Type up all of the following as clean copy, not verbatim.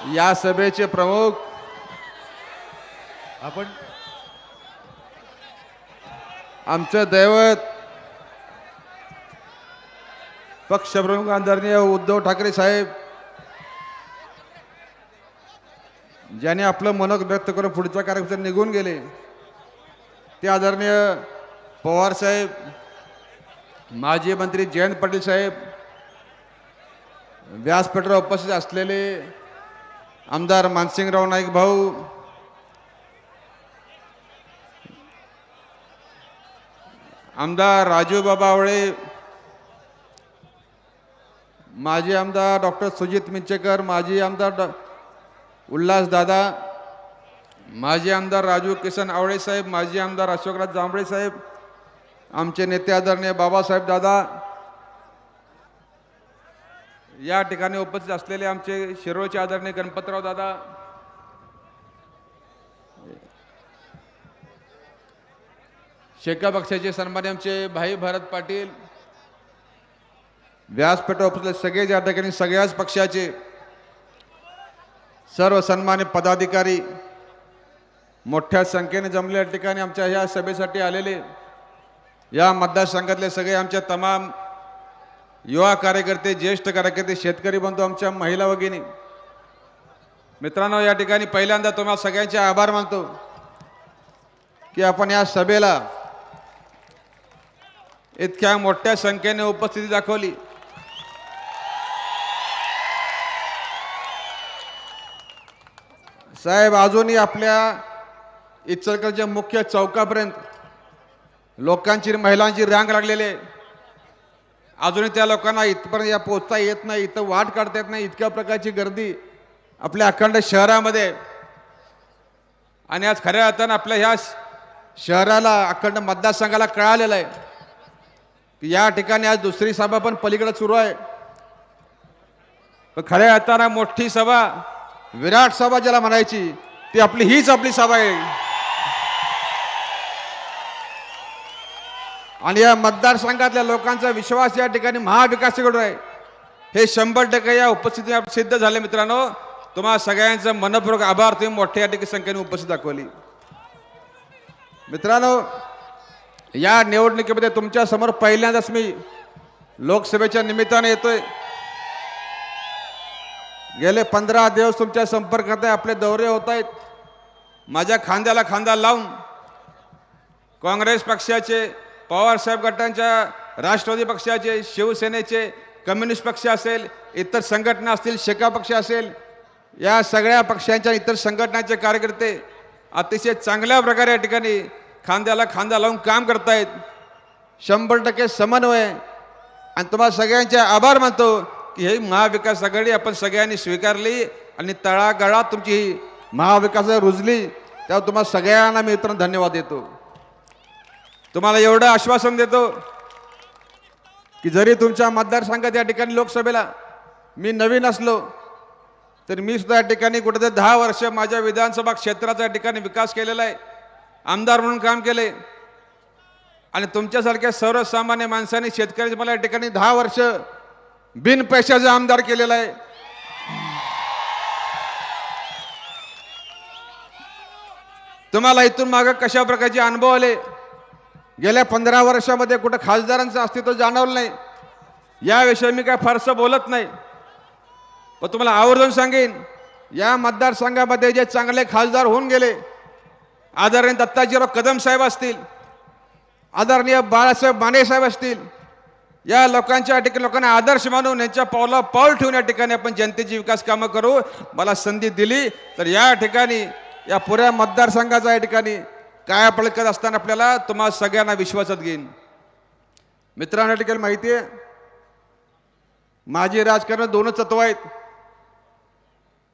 या सभेचे प्रमुख आपण आमचे दैवत पक्षप्रमुख आदरणीय उद्धव ठाकरे साहेब, ज्याने आपलं मनोगत व्यक्त करून पुढच्या कार्यक्रमात निघून गेले, ते आदरणीय पवार साहेब, माजी मंत्री जयंत पाटील साहेब, व्यासपीठावर उपस्थित असलेले आमदार मानसिंगराव नाईक भाऊ, आमदार राजू बाबा आवळे, माजी आमदार डॉक्टर सुजित मिंचेकर, माजी आमदार उल्हास दादा, माजी आमदार राजू किसन आवळे साहेब, माजी आमदार अशोकराज जांभळे साहेब, आमचे नेते आदरणीय बाबासाहेब दादा, या ठिकाणी उपस्थित असलेले आमचे शिरोळचे आदरणीय गणपतराव दादा, शेका पक्षाचे सन्मान्य आमचे भाई भारत पाटील, व्यासपीठावर उपस्थित सगळे या ठिकाणी सगळ्याच पक्षाचे सर्व सन्मान्य पदाधिकारी मोठ्या संख्येने जमल्या ठिकाणी आमच्या या सभेसाठी आलेले या मतदारसंघातले सगळे आमच्या तमाम युवा कार्यकर्ते, ज्येष्ठ कार्यकर्ते, शेतकरी बंधू, आमच्या महिला भगिनी, मित्रांनो, या ठिकाणी पहिल्यांदा तुम्हाला सगळ्यांचे आभार मानतो की आपण या सभेला इतक्या मोठ्या संख्येने उपस्थिती दाखवली। साहेब, अजूनही आपल्या इचलकरंजीच्या मुख्य चौकापर्यंत लोकांची, महिलांची रांग लागलेली आहे। अजूनही त्या लोकांना इथपर्यंत या पोहोचता येत नाही, इथं वाट काढता येत नाही, इतक्या प्रकारची गर्दी आपल्या अखंड शहरामध्ये। आणि आज खऱ्या अर्थानं आपल्या ह्या शहराला, अखंड मतदारसंघाला कळालेलं आहे की या ठिकाणी आज दुसरी सभा पण पलीकडे सुरू आहे। खऱ्या अर्थानं मोठी सभा, विराट सभा ज्याला म्हणायची, ती हीच आपली सभा आहे। आणि या मतदारसंघातल्या लोकांचा विश्वास या ठिकाणी महाविकासाकडे आहे, हे 100% या उपस्थितीत सिद्ध झाले। मित्रांनो, तुम्हा सगळ्यांचं मनपूर्वक आभार, तुम्ही मोठ्या या ठिकाणी संख्येने उपस्थित दाखवली। मित्रांनो, या निवडणुकीमध्ये तुमच्या समोर पहिल्यांदाच मी लोकसभेच्या निमित्ताने येतोय। गेले 15 दिवस तुमच्या संपर्कात आहे, आपले दौरे होत आहेत। माझ्या खांद्याला खांदा लावून काँग्रेस पक्षाचे, पवार साहेब गटांच्या, राष्ट्रवादी पक्षाचे, शिवसेनेचे, कम्युनिस्ट पक्ष असेल, इतर संघटना असतील, शेका पक्ष असेल, या सगळ्या पक्षांच्या इतर संघटनांचे कार्यकर्ते अतिशय चांगल्या प्रकारे या ठिकाणी खांद्याला खांदा लावून काम करतायत। 100% समन्वय, आणि तुम्हाला सगळ्यांचे आभार मानतो की ही महाविकास आघाडी आपण सगळ्यांनी स्वीकारली आणि तळागाळात तुमची ही महाविकास रुजली, त्यावर तुम्हाला सगळ्यांना मी मित्रांनो धन्यवाद देतो। तुम्हाला एवढं आश्वासन देतो की जरी तुमच्या मतदारसंघात या ठिकाणी लोकसभेला मी नवीन असलो तर मी सुद्धा या ठिकाणी कुठेतरी 10 वर्ष माझ्या विधानसभा क्षेत्राचा या ठिकाणी विकास केलेला आहे, आमदार म्हणून काम केले। आणि तुमच्यासारख्या सर्वसामान्य माणसांनी, शेतकऱ्यांनी मला या ठिकाणी 10 वर्ष बिन पैशाचा आमदार केलेला आहे। तुम्हाला इथून मागे कशा प्रकारचे अनुभव आले, गेल्या 15 वर्षामध्ये कुठं खासदारांचं अस्तित्व जाणवलं नाही, याविषयी मी काय फारसं बोलत नाही, पण तुम्हाला आवर्जून सांगेन, या मतदारसंघामध्ये जे चांगले खासदार होऊन गेले, आदरणीय दत्ताजीराव कदम साहेब असतील, आदरणीय बाळासाहेब माने साहेब असतील, या लोकांच्या ठिकाणी लोकांना आदर्श मानून यांच्या पावला पाऊल ठेवून या ठिकाणी आपण जनतेची विकास कामं करू। मला संधी दिली तर या ठिकाणी, या पुऱ्या मतदारसंघाचा या ठिकाणी काय पळकत असताना आपल्याला तुम्हाला सगळ्यांना विश्वासात घेईन। मित्रांनो, या ठिकाणी माहिती आहे, माझी राजकारण 2 तत्व आहेत।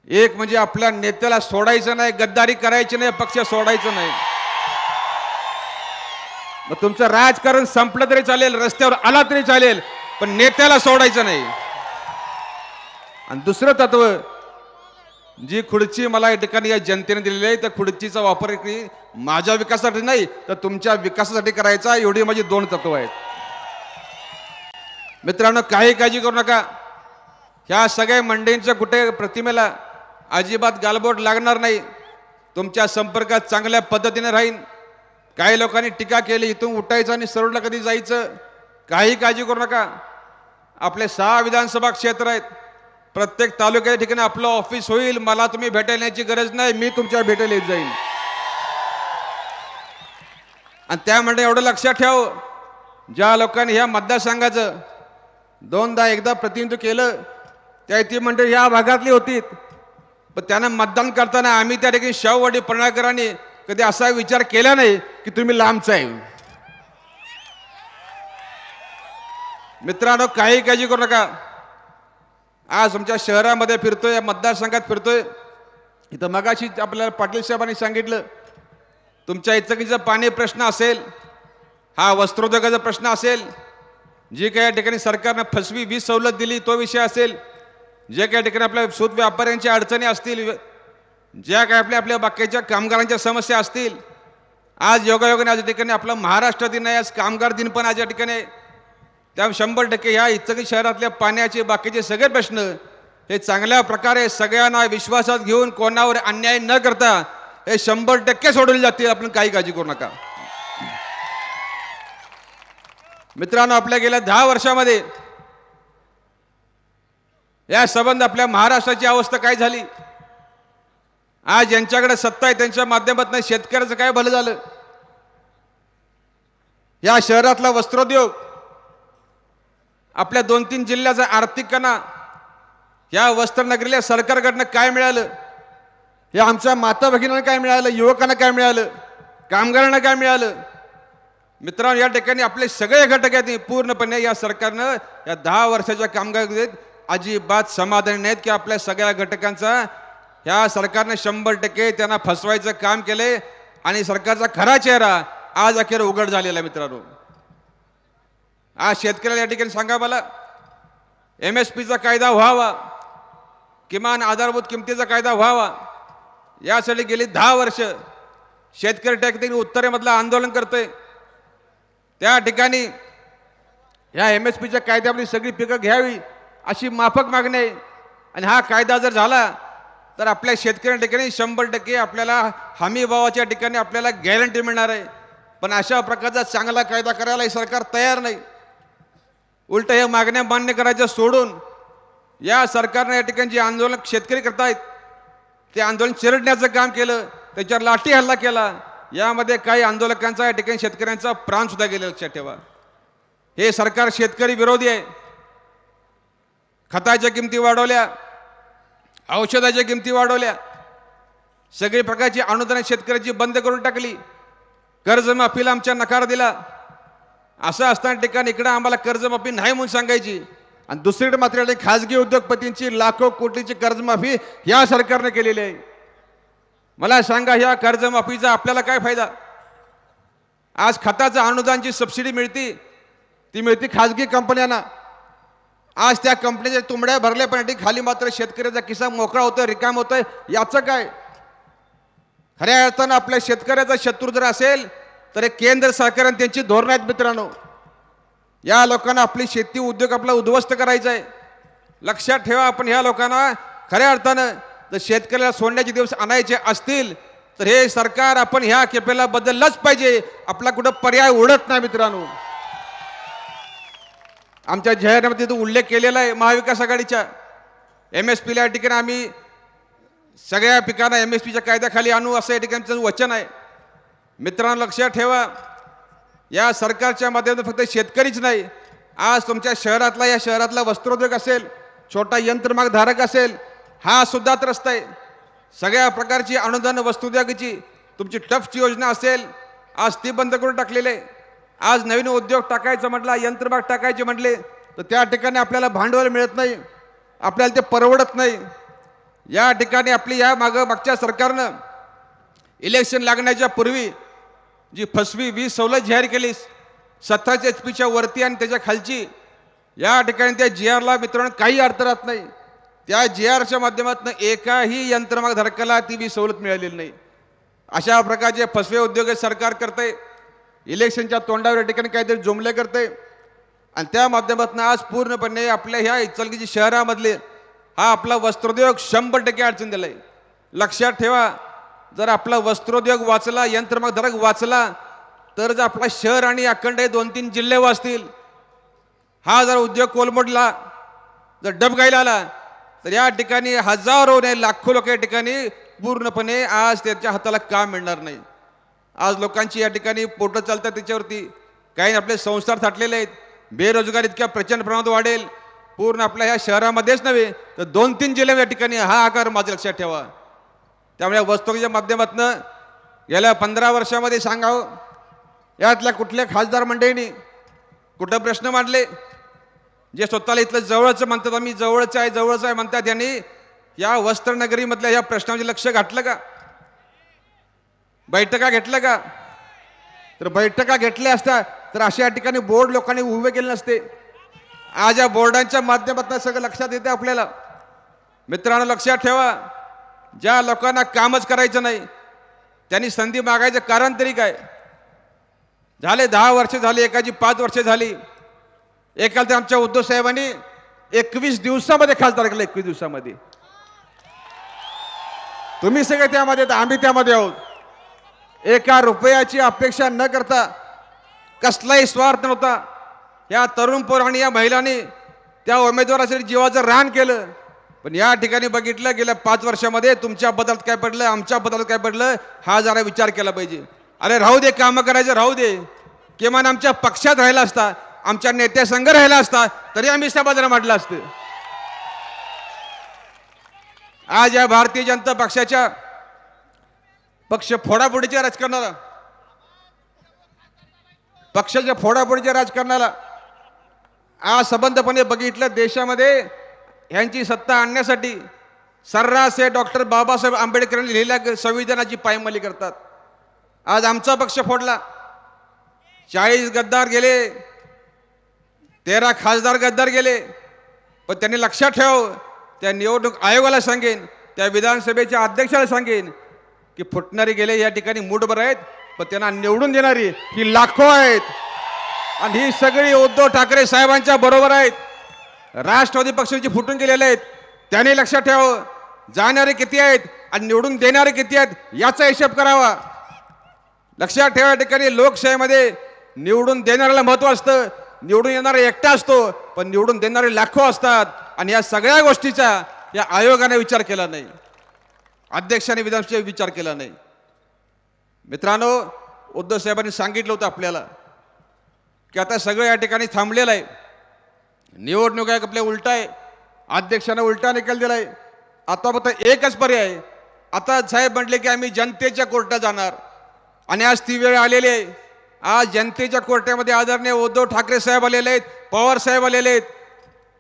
एक म्हणजे आपल्या नेत्याला सोडायचं नाही, गद्दारी करायची नाही, पक्ष सोडायचं नाही। मग तुमचं राजकारण संपलं तरी चालेल, रस्त्यावर आला तरी चालेल, पण नेत्याला सोडायचं नाही। आणि दुसरं तत्व, जी खुर्ची मला या ठिकाणी या जनतेने दिलेली आहे, त्या खुर्चीचा वापर माझ्या विकासासाठी नाही तर तुमच्या विकासासाठी करायचा, एवढी माझी 2 तत्व आहेत। मित्रांनो, काही काळजी करू नका, ह्या सगळ्या मंडळींच्या कुठे प्रतिमेला अजिबात गालबोट लागणार नाही, तुमच्या संपर्कात चांगल्या पद्धतीने राहीन. काही लोकांनी टीका केली, इथून उठायचं आणि सरळला कधी जायचं, काही काळजी करू नका. आपले 6 विधानसभा क्षेत्र आहेत, प्रत्येक तालुक्याच्या ठिकाणी आपलं ऑफिस होईल. मला तुम्ही भेटायला यायची गरज नाही, मी तुमच्या भेटायला येत जाईल. आणि त्यामुळे एवढं लक्षात ठेव, ज्या लोकांनी ह्या मतदारसंघाचं एकदा प्रतिनिधित्व केलं, त्या ती मंडळी ह्या भागातली होती, पण त्यांना मतदान करताना आम्ही त्या ठिकाणी शाहूवाडी पडळकरांनी कधी असा विचार केला नाही की तुम्ही लांबचा आहे. मित्रांनो, काही काळजी करू नका. आज तुमच्या शहरामध्ये फिरतोय, मतदारसंघात फिरतोय. इथं मगाशी आपल्याला पाटील साहेबांनी सांगितलं, तुमच्या इचलकरंजीचा पाणी प्रश्न असेल, हा वस्त्रोद्योगाचा प्रश्न असेल, जी काही या ठिकाणी सरकारनं फसवी वीज सवलत दिली तो विषय असेल, जे काही ठिकाणी आपल्या सूत व्यापाऱ्यांच्या अडचणी असतील, ज्या काही आपल्या बाकीच्या कामगारांच्या समस्या असतील, आज योगायोगाने आज या ठिकाणी आपला महाराष्ट्र दिन आहे, आज कामगार दिन पण आज या ठिकाणी आहे. त्या 100% ह्या इचलकरंजी शहरातल्या पाण्याचे बाकीचे सगळे प्रश्न हे चांगल्या प्रकारे सगळ्यांना विश्वासात घेऊन कोणावर अन्याय न करता हे 100% सोडवले जातील. आपण काही काळजी करू नका. मित्रांनो, आपल्या गेल्या 10 वर्षामध्ये या संबंध आपल्या महाराष्ट्राची अवस्था काय झाली, आज यांच्याकडे सत्ता आहे त्यांच्या माध्यमातून शेतकऱ्याचं काय भलं झालं. या शहरातला वस्त्रोद्योग, आपल्या 2-3 जिल्ह्याचा आर्थिक कणा, या वस्त्रनगरीला सरकारकडनं काय मिळालं, हे आमच्या माता भगिनींना काय मिळालं, युवकांना काय मिळालं, कामगारांना काय मिळालं. मित्रांनो, या ठिकाणी आपले सगळे घटक आहेत पूर्णपणे या सरकारनं या 10 वर्षाच्या कामगारात अजिबात समाधानी नाहीत की आपल्या सगळ्या घटकांचा ह्या सरकारने 100% त्यांना फसवायचं काम केले आणि सरकारचा खरा चेहरा आज अखेर उघड झालेला आहे. मित्रांनो, आज शेतकऱ्याला या ठिकाणी सांगा, मला MSPचा कायदा व्हावा, किमान आधारभूत किमतीचा कायदा व्हावा, यासाठी गेली 10 वर्ष शेतकरी त्या ठिकाणी उत्तरेमधलं आंदोलन करतोय. त्या ठिकाणी या MSPच्या कायद्यामध्ये सगळी पिकं घ्यावी अशी माफक मागणी आहे. आणि हा कायदा जर झाला तर आपल्या शेतकऱ्या ठिकाणी 100% आपल्याला हमी भावाच्या ठिकाणी आपल्याला गॅरंटी मिळणार आहे. पण अशा प्रकारचा चांगला कायदा करायला हे सरकार तयार नाही. उलट हे मागण्या मान्य करायचं सोडून या सरकारने या ठिकाणी जे आंदोलन शेतकरी करतायत ते आंदोलन चिरडण्याचं काम केलं, त्याच्यावर लाठी हल्ला केला. यामध्ये काही आंदोलकांचा या ठिकाणी शेतकऱ्यांचा प्राण सुद्धा गेला. लक्षात ठेवा, हे सरकार शेतकरी विरोधी आहे. खताच्या किमती वाढवल्या, औषधाच्या किमती वाढवल्या, सगळी प्रकारची अनुदान शेतकऱ्याची बंद करून टाकली, कर्जमाफीला आमच्या नकार दिला. असं असताना ठिकाणी इकडे आम्हाला कर्जमाफी नाही म्हणून सांगायची आणि दुसरीकडे मात्र खाजगी उद्योगपतींची लाखो कोटीची कर्जमाफी या सरकारने केलेली आहे. मला सांगा, ह्या कर्जमाफीचा आपल्याला काय फायदा? आज खताचं अनुदानची सबसिडी मिळते, ती मिळते खाजगी कंपन्यांना. आज त्या कंपनीच्या तुंबड्या भरल्या पण खाली मात्र शेतकऱ्याचा किस्सा मोकळा होतोय, रिकाम होतोय. याचं काय? खऱ्या अर्थानं आपल्या शेतकऱ्याचा शत्रू जर असेल तर हे केंद्र सरकारने त्यांची धोरणं आहेत. मित्रांनो, या लोकांना आपली शेती उद्योग आपला उद्ध्वस्त करायचा आहे. लक्षात ठेवा, आपण ह्या लोकांना खऱ्या अर्थानं जर शेतकऱ्याला सोडण्याचे दिवस आणायचे असतील तर हे सरकार आपण ह्या केपेला बदललंच पाहिजे. आपला कुठं पर्याय उडत नाही. मित्रांनो, आमच्या जाहीरनाम्यात उल्लेख केलेला आहे महाविकास आघाडीच्या. MSPला या ठिकाणी आम्ही सगळ्या पिकांना MSPच्या कायद्याखाली आणू असं या ठिकाणचं वचन आहे. मित्रांनो, लक्षात ठेवा, या सरकारच्या माध्यमातून फक्त शेतकरीच नाही, आज तुमच्या शहरातला या शहरातला वस्त्रोद्योग असेल, छोटा यंत्रमाग धारक असेल, हा सुद्धा त्रस्त आहे. सगळ्या प्रकारची अनुदान वस्त्रोद्योगाची तुमची टफची योजना असेल, आज ती बंद करून टाकलेली आहे. आज नवीन उद्योग टाकायचं म्हटलं, यंत्रमाग टाकायचे म्हटले तर त्या ठिकाणी आपल्याला भांडवल मिळत नाही, आपल्याला ते परवडत नाही. या ठिकाणी आपली या मागच्या सरकारनं इलेक्शन लागण्याच्या पूर्वी जी फसवी वीज सवलत जाहीर केली 27 HP वरती आणि त्याच्या खालची, या ठिकाणी त्या GRला मित्रांनो काही अर्थ राहत नाही. त्या GRच्या माध्यमातून एकाही यंत्रमाग धारकाला ती वीज सवलत मिळालेली नाही. अशा प्रकारचे फसवे उद्योग सरकार करते, इलेक्शनच्या तोंडावर या ठिकाणी काहीतरी जुमले करते आणि त्या माध्यमातून आज पूर्णपणे आपल्या ह्या इचलकरंजी शहरामधले हा आपला वस्त्रोद्योग 100% अडचण दिलाय. लक्षात ठेवा, जर आपला वस्त्रोद्योग वाचला, यंत्रमाग वाचला, तर जर आपला शहर आणि अखंड 2-3 जिल्हे वाचतील. हा जर उद्योग कोलमडला, जर डबघाईला आला, तर या ठिकाणी हजारो नाही लाखो लोक या ठिकाणी पूर्णपणे आज त्यांच्या हाताला काम मिळणार नाही. आज लोकांची या ठिकाणी पोटं चालतात त्याच्यावरती. काही आपले संसार थाटलेले आहेत. बेरोजगार इतक्या प्रचंड प्रमाणात वाढेल. पूर्ण आपल्या ह्या शहरामध्येच नव्हे तर 2-3 जिल्हे या ठिकाणी हा आकार माझ्या लक्षात ठेवा. त्यामुळे वस्तूच्या माध्यमातून गेल्या 15 वर्षामध्ये सांगावं, यातल्या कुठल्या खासदार मंडळींनी कुठं प्रश्न मांडले? जे स्वतःला इथलं जवळचं म्हणतात, आम्ही जवळच आहे म्हणतात, त्यांनी या वस्त्रनगरीमधल्या या प्रश्नामध्ये लक्ष घातलं का? बैठका घेतल्या का? तर बैठका घेतल्या असत्या तर अशा ठिकाणी बोर्ड लोकांनी उभे केले नसते. आज या बोर्डांच्या माध्यमातून सगळं लक्षात येते आपल्याला. मित्रांनो, लक्षात ठेवा, ज्या लोकांना कामच करायचं नाही त्यांनी संधी मागायचं कारण तरी काय? झाले 10 वर्ष झाली, एकाची 5 वर्ष झाली. एकाला तर आमच्या उद्धव साहेबांनी 21 दिवसामध्ये खासदार केलं. 21 दिवसामध्ये. तुम्ही सगळे त्यामध्ये, आम्ही त्यामध्ये आहोत. एका रुपयाची अपेक्षा न करता, कसलाही स्वार्थ नव्हता, या तरुण पोरांनी, या महिलांनी त्या उमेदवारासाठी जीवाचं रान केलं. पण या ठिकाणी बघितलं, गेल्या 5 वर्षामध्ये तुमच्या बदलात काय पडलं, आमच्या बदलात काय पडलं, हा जरा विचार केला पाहिजे. अरे राहू दे, कामं करायचं राहू दे, किमान आमच्या पक्षात राहिला असता, आमच्या नेत्या संघ राहिला असता, तरी आम्ही समाधान मांडलं असतं. आज या भारतीय जनता पक्षाच्या पक्ष फोडाफोडीच्या राजकारणाला, पक्षाच्या फोडाफोडीच्या राजकारणाला आज संबंधपणे बघितलं, देशामध्ये यांची सत्ता आणण्यासाठी सर्रास हे डॉक्टर बाबासाहेब आंबेडकरांनी लिहिलेल्या संविधानाची पायमल्ली करतात. आज आमचा पक्ष फोडला. 40 गद्दार गेले, 13 खासदार गद्दार गेले. पण त्यांनी लक्षात ठेव, त्या निवडणूक आयोगाला सांगेन, त्या विधानसभेच्या अध्यक्षाला सांगेन की फुटणारे गेले या ठिकाणी मूठभर आहेत, पण त्यांना निवडून देणारी ही लाखो आहेत. आणि ही सगळी उद्धव ठाकरे साहेबांच्या बरोबर आहेत. राष्ट्रवादी पक्षाची फुटून गेलेले आहेत. त्याने लक्षात ठेवावं, जाणारे किती आहेत आणि निवडून देणारे किती आहेत याचा हिशोब करावा. लक्षात ठेवा, या ठिकाणी लोकशाहीमध्ये निवडून देणाऱ्याला महत्व असतं, निवडून येणारा एकटा असतो, पण निवडून देणारे लाखो असतात. आणि या सगळ्या गोष्टीचा या आयोगाने विचार केला नाही, अध्यक्षाने विधानसभेचा विचार केला नाही. मित्रांनो, उद्धव साहेबांनी सांगितलं होतं आपल्याला की आता सगळं या ठिकाणी थांबलेलं आहे. निवडणूक आहे आपल्या उलटा आहे, अध्यक्षाने उलटा निकाल दिलाय. आता फक्त एकच पर्याय. आता साहेब म्हटले की आम्ही जनतेच्या कोर्टात जाणार, आणि आज ती वेळ आलेली आहे. आज जनतेच्या कोर्टामध्ये आदरणीय उद्धव ठाकरे साहेब आलेले आहेत, पवार साहेब आलेले आहेत.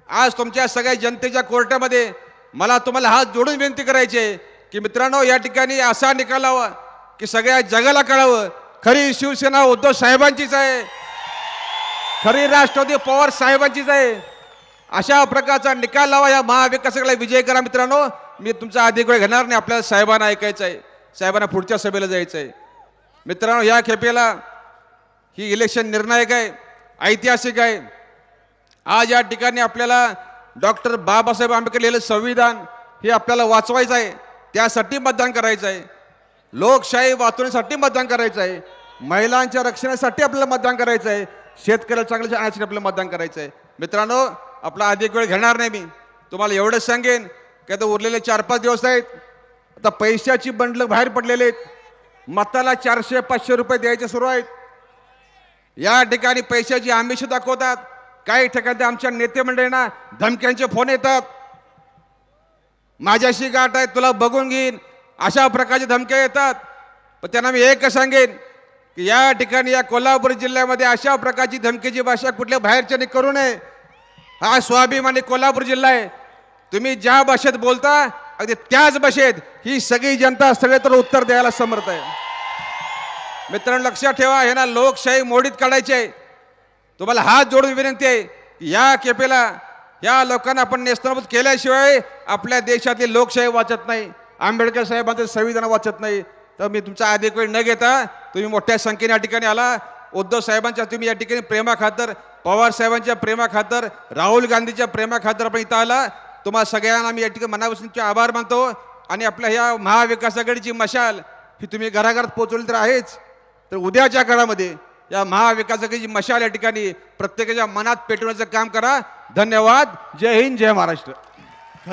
आज तुमच्या सगळ्या जनतेच्या कोर्टामध्ये मला तुम्हाला हात जोडून विनंती करायची आहे की मित्रांनो, या ठिकाणी असा निकाल लावा की सगळ्या जगाला कळावं, खरी शिवसेना उद्धव साहेबांचीच आहे, खरी राष्ट्रवादी पवार साहेबांचीच आहे. अशा प्रकारचा निकाल लावा, या महाविकासाला विजय करा. मित्रांनो, मी तुमचा अधिक वेळ घेणार नाही, आपल्याला साहेबांना ऐकायचं आहे, साहेबांना पुढच्या सभेला जायचं आहे. मित्रांनो, या खेपेला ही इलेक्शन निर्णायक आहे, ऐतिहासिक आहे. आज या ठिकाणी आपल्याला डॉक्टर बाबासाहेब आंबेडकर लिहिलेलं संविधान हे आपल्याला वाचवायचं आहे, त्यासाठी मतदान करायचं आहे. लोकशाही वाचवण्यासाठी मतदान करायचं आहे, महिलांच्या रक्षणासाठी आपल्याला मतदान करायचं आहे, शेतकऱ्याला चांगल्या आणण्यासाठी आपल्याला मतदान करायचं आहे. मित्रांनो, आपला अधिक वेळ घेणार नाही. मी तुम्हाला एवढंच सांगेन की आता उरलेले 4-5 दिवस आहेत. आता पैशाची बंडलं बाहेर पडलेले आहेत. मताला 400-500 रुपये द्यायचे सुरू आहेत. या ठिकाणी पैशाची आमिष दाखवतात. काही ठिकाणी आमच्या नेते मंडळींना धमक्यांचे फोन येतात, माझ्याशी गाठ आहे, तुला बघून घेईन, अशा प्रकारचे धमक्या येतात. पण त्यांना मी एक सांगेन की या ठिकाणी या कोल्हापूर जिल्ह्यामध्ये अशा प्रकारची धमकीची भाषा कुठल्या बाहेरच्याने करू नये. हा स्वाभिमानी कोल्हापूर जिल्हा आहे. तुम्ही ज्या भाषेत बोलता अगदी त्याच भाषेत ही सगळी जनता सगळे तर उत्तर द्यायला समर्थ आहे. मित्रांनो, लक्षात ठेवा, हे ना लोकशाही मोडीत काढायची आहे. तुम्हाला हात जोडून विनंती आहे की या केपेला या लोकांना आपण नेस्तनाबूत केल्याशिवाय आपल्या देशातली लोकशाही वाचत नाही, आंबेडकर साहेबांचं संविधान वाचत नाही. तर मी तुमचा अधिक वेळ न घेता, तुम्ही मोठ्या संख्येने या ठिकाणी आला. उद्धव साहेबांच्या तुम्ही या ठिकाणी प्रेमाखातर, पवार साहेबांच्या प्रेमाखातर, राहुल गांधीच्या प्रेमाखातर आपण इथं आला. तुम्हा सगळ्यांना मी या ठिकाणी मनापासून तुमचे आभार मानतो आणि आपल्या ह्या महाविकास आघाडीची मशाल ही तुम्ही घराघरात पोहोचवली तर आहेच, तर उद्याच्या काळामध्ये या महाविकास आघाडीची मशाल या ठिकाणी प्रत्येकाच्या मनात पेटवण्याचं काम करा. धन्यवाद. जय हिंद, जय महाराष्ट्र.